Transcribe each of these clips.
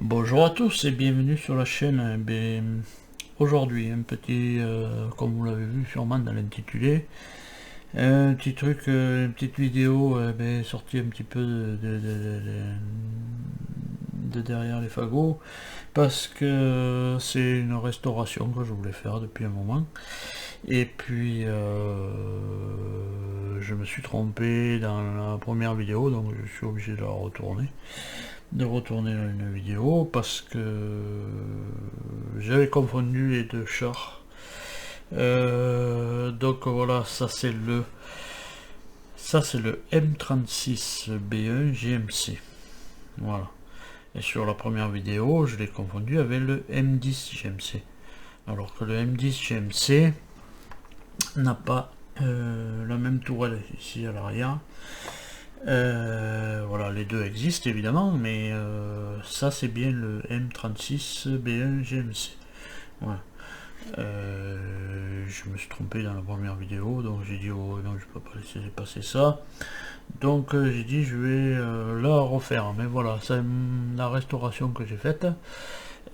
Bonjour à tous et bienvenue sur la chaîne. Aujourd'hui, un petit, comme vous l'avez vu sûrement dans l'intitulé, un petit truc, une petite vidéo sortie un petit peu de derrière les fagots, parce que c'est une restauration que je voulais faire depuis un moment. Et puis, je me suis trompé dans la première vidéo, donc je suis obligé de la retourner. De retourner une vidéo parce que j'avais confondu les deux chars. Donc voilà, ça c'est le M36B1 GMC. Voilà. Et sur la première vidéo, je l'ai confondu avec le M10 GMC. Alors que le M10 GMC n'a pas la même tourelle ici à l'arrière. Voilà, les deux existent évidemment, mais ça c'est bien le M36B1 GMC. Voilà. Je me suis trompé dans la première vidéo, donc j'ai dit oh non, je peux pas laisser passer ça. Donc j'ai dit je vais la refaire, mais voilà, c'est la restauration que j'ai faite.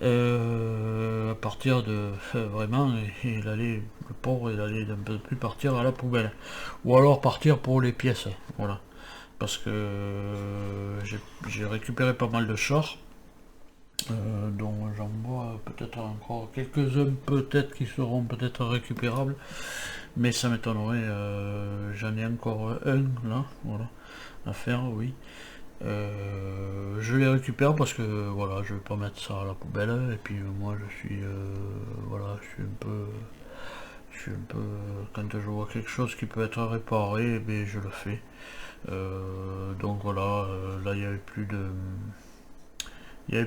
À partir de vraiment, il allait, le pauvre, il allait d'un peu plus partir à la poubelle, ou alors partir pour les pièces. Voilà, parce que j'ai récupéré pas mal de chars, dont j'en vois peut-être encore quelques-uns peut-être qui seront peut-être récupérables, mais ça m'étonnerait. J'en ai encore un là, voilà, à faire, oui. Je les récupère parce que voilà, je vais pas mettre ça à la poubelle, et puis moi je suis voilà, je suis un peu quand je vois quelque chose qui peut être réparé, ben, je le fais. Donc voilà, là il n'y avait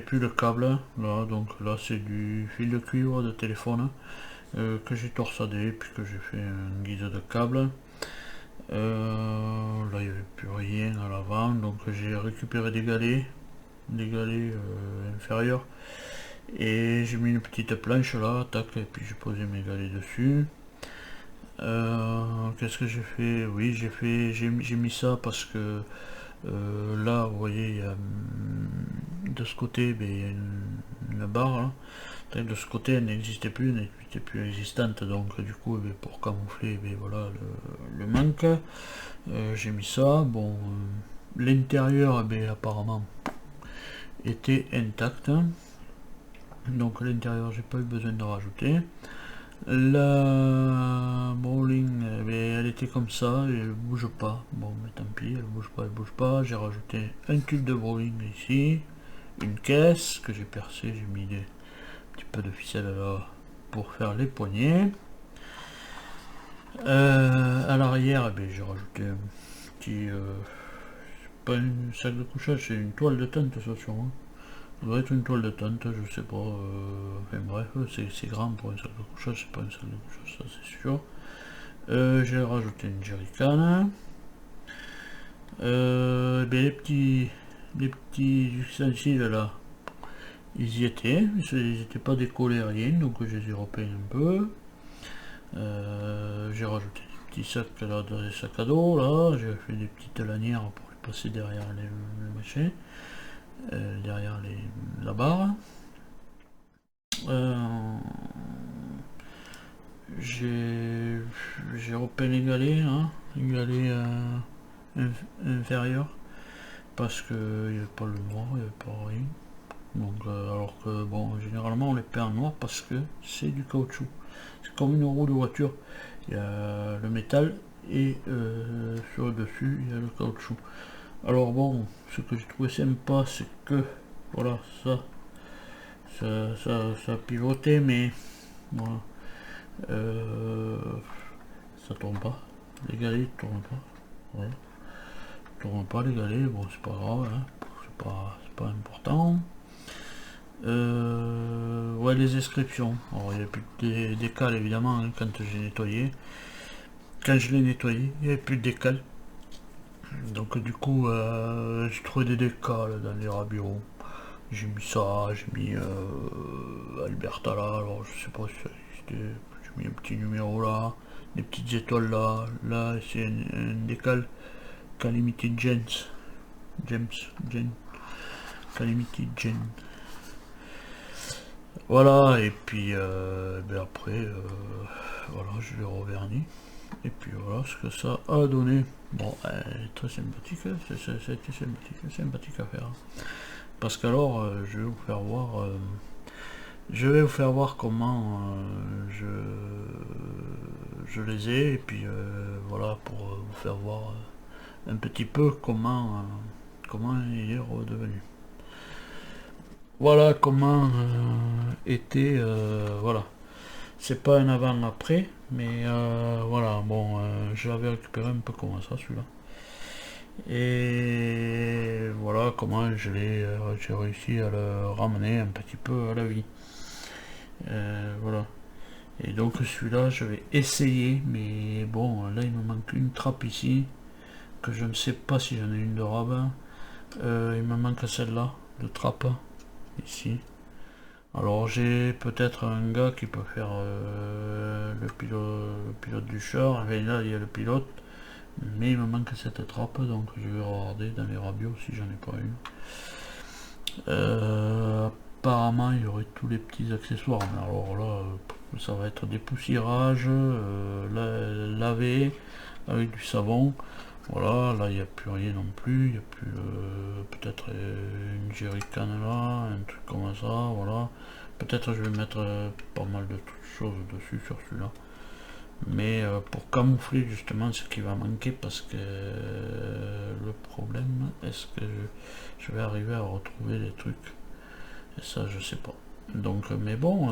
plus de câble là, donc là c'est du fil de cuivre de téléphone que j'ai torsadé puis que j'ai fait une guise de câble. Là il n'y avait plus rien à l'avant, donc j'ai récupéré des galets inférieurs, et j'ai mis une petite planche là, tac, et puis j'ai posé mes galets dessus. Qu'est-ce que j'ai fait? Oui, j'ai mis ça parce que là, vous voyez, de ce côté, ben, il y a une barre là. De ce côté, elle n'existait plus, elle n'était plus existante, donc du coup, ben, pour camoufler, ben, voilà, le manque, j'ai mis ça. Bon, l'intérieur, ben, apparemment, était intact, donc l'intérieur, j'ai pas eu besoin de rajouter. La bowling, elle était comme ça, et elle bouge pas. Bon, mais tant pis, elle bouge pas, elle bouge pas. J'ai rajouté un tube de bowling ici, une caisse que j'ai percée, j'ai mis un petit peu de ficelle là pour faire les poignées. À l'arrière, j'ai rajouté un petit, pas une sac de couchage, c'est une toile de tente, ça sûrement. Ça doit être une toile de tente, je sais pas. Enfin bref, c'est grand pour un sac de couchage, c'est pas un sac de couchage, ça c'est sûr. J'ai rajouté une jerrycan. Les petits ustensiles là, ils y étaient, ils n'étaient pas décollés rien, donc je les ai repeints un peu. J'ai rajouté des petits sacs là, dans les sacs à dos là, j'ai fait des petites lanières pour les passer derrière les machins, derrière la barre. J'ai repeint les galets, hein, les galets inférieurs, parce que il n'y avait pas le noir, il n'y avait pas rien. Donc, alors que bon, généralement on les peint en noir parce que c'est du caoutchouc. C'est comme une roue de voiture. Il y a le métal et sur le dessus il y a le caoutchouc. Alors bon, ce que j'ai trouvé sympa, c'est que voilà, ça pivotait, mais voilà, ça tourne pas. Les galets tournent pas. Voilà. Tourne pas les galets, bon c'est pas grave, hein. C'est pas important. Ouais, les inscriptions. Alors il n'y a plus de décales évidemment, hein, quand j'ai nettoyé. Quand je l'ai nettoyé, il n'y avait plus de décales. Donc du coup, j'ai trouvé des décales dans les rabios. J'ai mis ça, j'ai mis Alberta là, alors je sais pas si ça existait. J'ai mis un petit numéro là, des petites étoiles là. Là c'est un décal Calamity Gens. James, Calamity Gen. Voilà, et puis ben après, voilà, je l'ai reverni. Et puis voilà ce que ça a donné. Bon, très sympathique, hein, ça a été sympathique à faire. Parce qu'alors, je vais vous faire voir comment je les ai, et puis voilà, pour vous faire voir un petit peu comment il est redevenu. Voilà comment était, voilà. C'est pas un avant-après, mais voilà, bon, je l'avais récupéré un peu comme ça, celui-là. Et voilà comment j'ai réussi à le ramener un petit peu à la vie. Voilà. Et donc celui-là, je vais essayer, mais bon, là il me manque une trappe ici, que je ne sais pas si j'en ai une de rabat. Il me manque celle-là, de trappe, ici. Alors j'ai peut-être un gars qui peut faire le pilote du char. Enfin, là il y a le pilote, mais il me manque cette trappe, donc je vais regarder dans les rabios si j'en ai pas une. Apparemment il y aurait tous les petits accessoires, mais alors là ça va être dépoussiérage, laver avec du savon. Voilà, là il n'y a plus rien non plus, il n'y a plus peut-être une jerrycan là, un truc comme ça, voilà. Peut-être je vais mettre pas mal de choses dessus sur celui-là. Mais pour camoufler justement ce qui va manquer, parce que le problème, est-ce que je vais arriver à retrouver des trucs? Et ça je sais pas. Donc mais bon,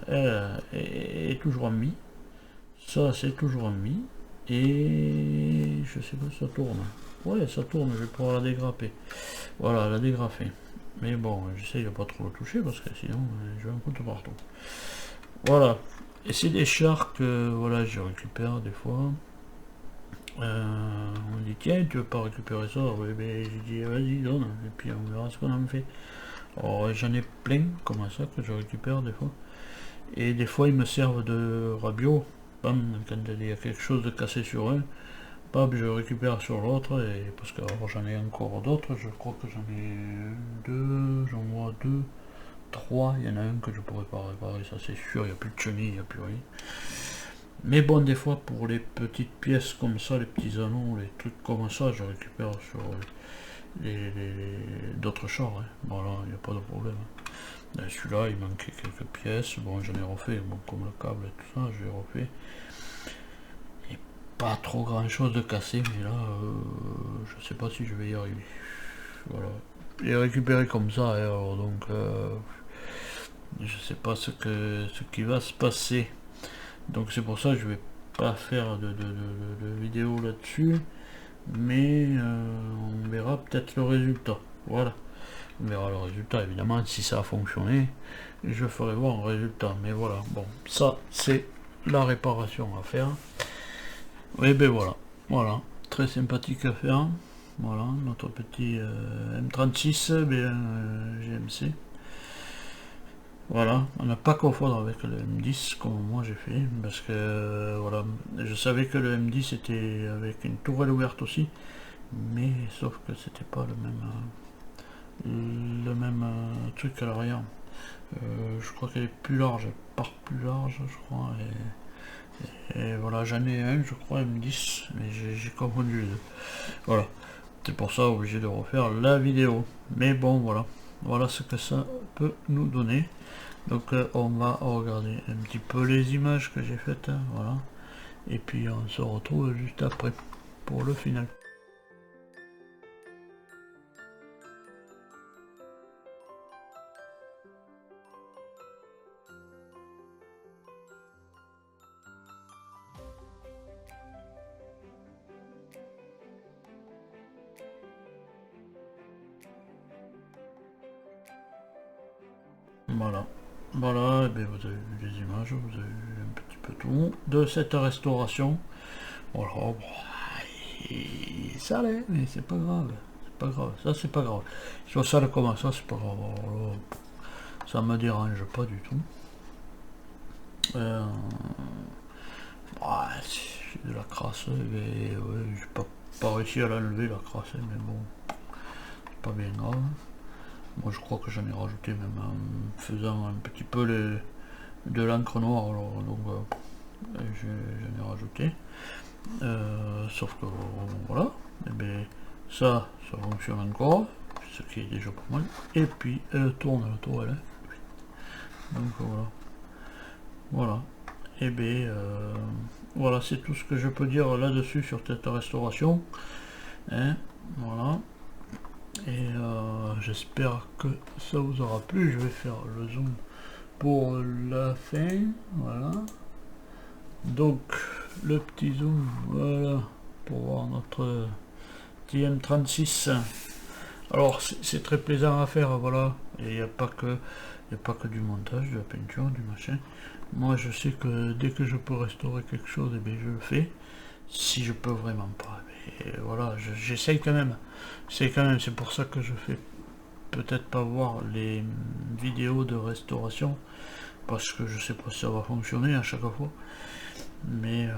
elle est toujours en vie. Ça c'est toujours en vie. Et je sais pas si ça tourne. Ouais, ça tourne, je vais pouvoir la dégrapper. Voilà, la dégrafer. Mais bon, j'essaye de pas trop le toucher parce que sinon je vais en foutre partout. Voilà. Et c'est des chars que voilà, je récupère des fois. On dit tiens, tu veux pas récupérer ça? Oui, mais j'ai dit vas-y, donne. Et puis on verra ce qu'on en fait. Alors j'en ai plein comme ça que je récupère des fois. Et des fois ils me servent de rabio. Bam, quand il y a quelque chose de cassé sur un, bam, je récupère sur l'autre. Et parce que j'en ai encore d'autres, je crois que j'en ai deux, j'en vois deux, trois. Il y en a un que je pourrais pas réparer, ça c'est sûr, il n'y a plus de chenilles, il n'y a plus rien. Mais bon, des fois pour les petites pièces comme ça, les petits anneaux, les trucs comme ça, je récupère sur d'autres chars. Hein. Voilà, il n'y a pas de problème. Celui-là, il manquait quelques pièces. Bon, j'en ai refait, bon, comme le câble et tout ça, je l'ai refait. Et pas trop grand-chose de cassé, mais là, je sais pas si je vais y arriver. Voilà. Je l'ai récupéré comme ça, alors donc, je sais pas ce qui va se passer. Donc c'est pour ça que je vais pas faire de vidéo là-dessus, mais on verra peut-être le résultat. Voilà. On verra le résultat, évidemment, si ça a fonctionné, je ferai voir un résultat. Mais voilà, bon, ça c'est la réparation à faire. Et ben voilà, voilà, très sympathique à faire. Voilà, notre petit M36 GMC. Voilà, on n'a pas confondre avec le M10 comme moi j'ai fait, parce que voilà, je savais que le M10 était avec une tourelle ouverte aussi, mais sauf que c'était pas le même truc à l'arrière. Je crois qu'elle est plus large, elle part plus large, je crois. Et voilà, j'en ai un, je crois, M10, mais j'ai confondu les deux. Voilà, c'est pour ça obligé de refaire la vidéo. Mais bon, voilà, voilà ce que ça peut nous donner. Donc on va regarder un petit peu les images que j'ai faites, hein, voilà. Et puis on se retrouve juste après pour le final. Voilà, voilà, et bien vous avez vu les images, vous avez vu un petit peu tout de cette restauration. Voilà, bon, ça allait, mais c'est pas grave, ça c'est pas grave. Soit ça comme ça, c'est pas grave. Alors, ça me dérange pas du tout. C'est de la crasse, mais ouais, j'ai pas réussi à l'enlever la crasse, mais bon, c'est pas bien grave. Moi je crois que j'en ai rajouté même en faisant un petit peu de l'encre noire, alors, donc j'en ai rajouté. Sauf que voilà, et bien ça fonctionne encore, ce qui est déjà pas mal. Et puis elle tourne la tourelle, hein. Donc voilà. Et bien voilà, c'est tout ce que je peux dire là-dessus sur cette restauration, hein. Voilà. Et j'espère que ça vous aura plu. Je vais faire le zoom pour la fin. Voilà. Donc le petit zoom, voilà, pour voir notre TM36. Alors c'est très plaisant à faire, voilà. Et il n'y a pas que du montage, de la peinture, du machin. Moi je sais que dès que je peux restaurer quelque chose, et bien je le fais. Si je peux vraiment pas, mais voilà, j'essaye quand même. C'est pour ça que je fais peut-être pas voir les vidéos de restauration, parce que je sais pas si ça va fonctionner à chaque fois. Mais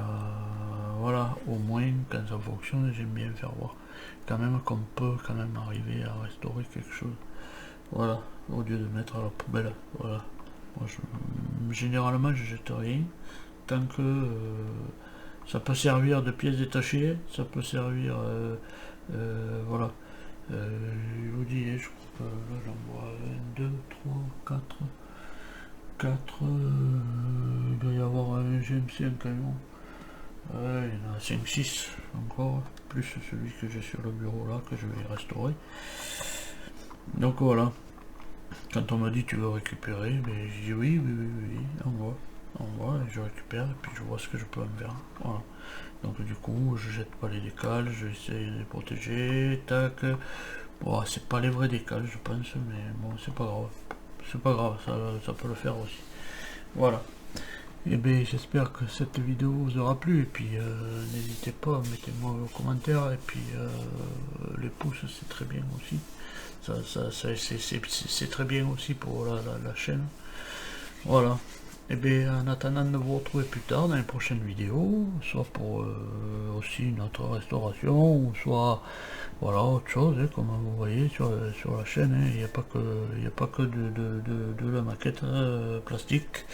voilà, au moins quand ça fonctionne, j'aime bien faire voir quand même qu'on peut quand même arriver à restaurer quelque chose. Voilà, au lieu de mettre à la poubelle. Voilà. Moi, généralement je jette rien tant que ça peut servir de pièces détachées, ça peut servir voilà. Je vous dis, je crois que là j'en vois 1, 2, 3, 4, il doit y avoir un GMC, un camion. Il y en a 5, 6 encore, plus celui que j'ai sur le bureau là, que je vais restaurer. Donc voilà. Quand on m'a dit tu veux récupérer, ben, j'ai dit oui, on voit, et je récupère, et puis je vois ce que je peux en faire. Voilà. Donc du coup, je jette pas les décales, je essaie de les protéger, tac. Bon, c'est pas les vrais décales, je pense, mais bon, c'est pas grave. C'est pas grave, ça peut le faire aussi. Voilà. Et bien, j'espère que cette vidéo vous aura plu, et puis n'hésitez pas, mettez-moi vos commentaires, et puis les pouces, c'est très bien aussi. C'est très bien aussi pour la chaîne. Voilà. Et bien en attendant de vous retrouver plus tard dans les prochaines vidéos, soit pour aussi notre restauration, ou soit voilà autre chose, hein, comme vous voyez sur la chaîne, hein. Il n'y a pas que de la maquette plastique,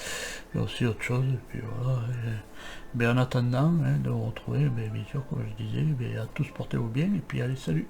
il y a aussi autre chose, et puis voilà. Et, bien en attendant, hein, de vous retrouver, bien sûr comme je disais, bien, à tous portez-vous bien, et puis allez, salut.